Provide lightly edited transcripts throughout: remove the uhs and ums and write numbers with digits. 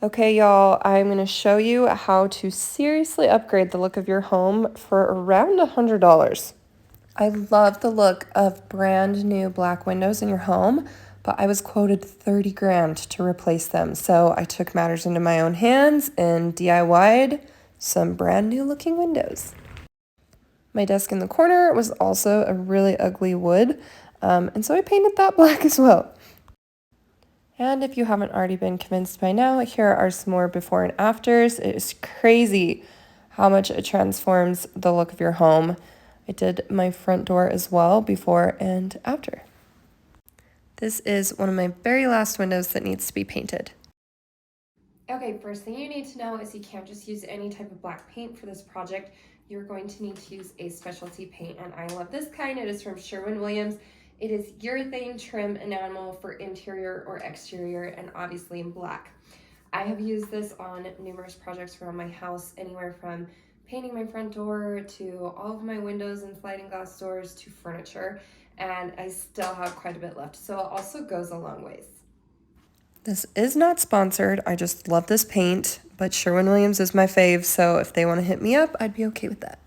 Okay, y'all, I'm going to show you how to seriously upgrade the look of your home for around $100. I love the look of brand new black windows in your home, but I was quoted 30 grand to replace them. So I took matters into my own hands and DIY'd some brand new looking windows. My desk in the corner was also a really ugly wood, and so I painted that black as well. And if you haven't already been convinced by now, here are some more before and afters. It is crazy how much it transforms the look of your home. I did my front door as well, before and after. This is one of my very last windows that needs to be painted. Okay, first thing you need to know is you can't just use any type of black paint for this project. You're going to need to use a specialty paint, and I love this kind. It is from Sherwin-Williams. It is urethane trim enamel for interior or exterior, and obviously in black. I have used this on numerous projects around my house, anywhere from painting my front door to all of my windows and sliding glass doors to furniture, and I still have quite a bit left, so it also goes a long ways. This is not sponsored. I just love this paint, but Sherwin-Williams is my fave, so if they want to hit me up, I'd be okay with that.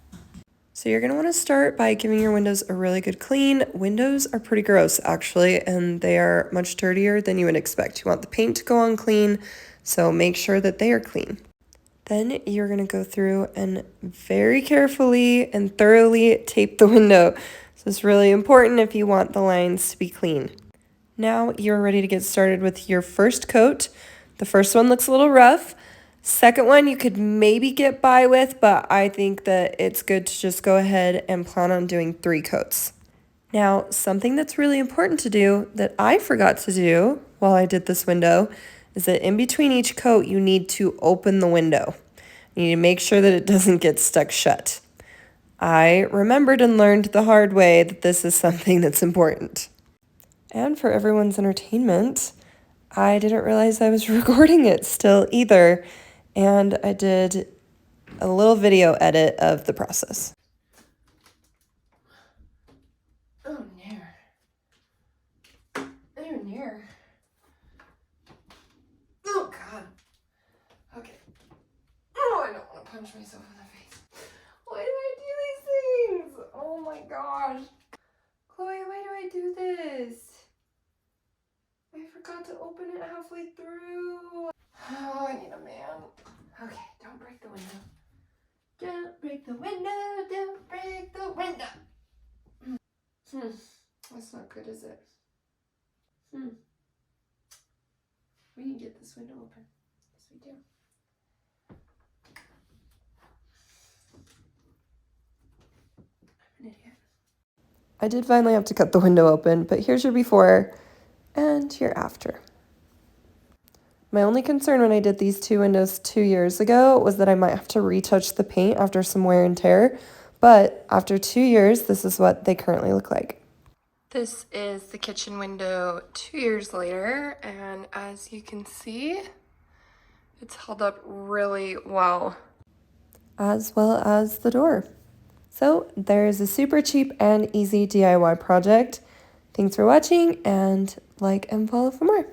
So you're going to want to start by giving your windows a really good clean. Windows are pretty gross, actually, and they are much dirtier than you would expect. You want the paint to go on clean, so make sure that they are clean. Then you're going to go through and very carefully and thoroughly tape the window. So it's really important if you want the lines to be clean. Now you're ready to get started with your first coat. The first one looks a little rough. Second one you could maybe get by with, but I think that it's good to just go ahead and plan on doing 3 coats. Now, something that's really important to do that I forgot to do while I did this window is that in between each coat, you need to open the window. You need to make sure that it doesn't get stuck shut. I remembered and learned the hard way that this is something that's important. And for everyone's entertainment, I didn't realize I was recording it still either, and I did a little video edit of the process. Oh, near. Oh, near. Oh, God. Okay. Oh, I don't want to punch myself in the face. Why do I do these things? Oh, my gosh. Chloe, why do I do this? I forgot to open it halfway through. Oh, I need a man. Okay, don't break the window. Don't break the window, don't break the window. That's not good, is it? We can get this window open. Yes, we do. I'm an idiot. I did finally have to cut the window open, but here's your before and your after. My only concern when I did these 2 windows 2 years ago was that I might have to retouch the paint after some wear and tear, but after 2 years, this is what they currently look like. This is the kitchen window 2 years later, and as you can see, it's held up really well. As well as the door. So there's a super cheap and easy DIY project. Thanks for watching, and like and follow for more.